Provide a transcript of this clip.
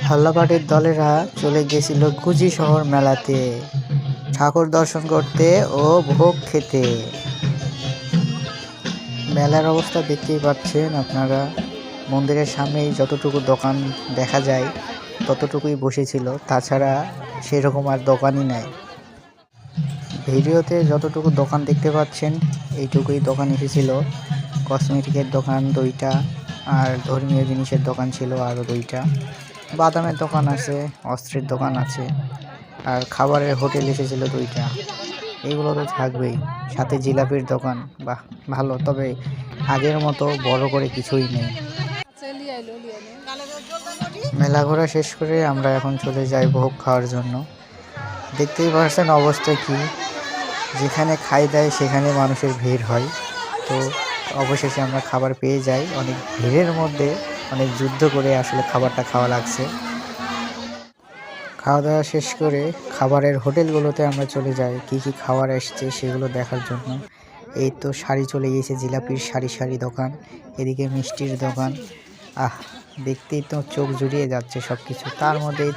ঢাল্লাপাটির দলেরা চলে গেছিল কুচি শহর মেলাতে ঠাকুর দর্শন করতে ও ভোগ খেতে। মেলার অবস্থা দেখতেই পাচ্ছেন আপনারা, মন্দিরের সামনেই যতটুকু দোকান দেখা যায় ততটুকুই বসেছিল, তাছাড়া সেরকম আর দোকানই নাই। ভিডিওতে যতটুকু দোকান দেখতে পাচ্ছেন এইটুকুই দোকান এসেছিল। কসমেটিকের দোকান 2টা, আর ধর্মীয় জিনিসের দোকান ছিল আরও 2টা, বাদামের দোকান আছে, অস্ত্রের দোকান আছে, আর খাবারের হোটেল এসেছিল 2টা। এইগুলো তো থাকবেই, সাথে জিলাপির দোকান। বাহ, ভালো, তবে আগের মতো বড় করে কিছুই নেই। মেলা ঘোরা শেষ করে আমরা এখন চলে যাই ভোগ খাওয়ার জন্য। দেখতেই পাচ্ছেন অবস্থা কি, যেখানে খাই দেয় সেখানে মানুষের ভিড় হয়। তো অবশেষে আমরা খাবার পেয়ে যাই, অনেক ভিড়ের মধ্যে অনেক যুদ্ধ করে আসলে খাবারটা খাওয়া লাগছে। খাওয়া দাওয়া শেষ করে খাবারের হোটেলগুলোতে আমরা চলে যাই, কি কি খাবার এসছে সেগুলো দেখার জন্য। এই তো সারি চলে গিয়েছে, জিলাপির সারি সারি দোকান, এদিকে মিষ্টির দোকান। দেখতেই তো চোখ জুড়িয়ে যাচ্ছে সব কিছু। তার মধ্যেই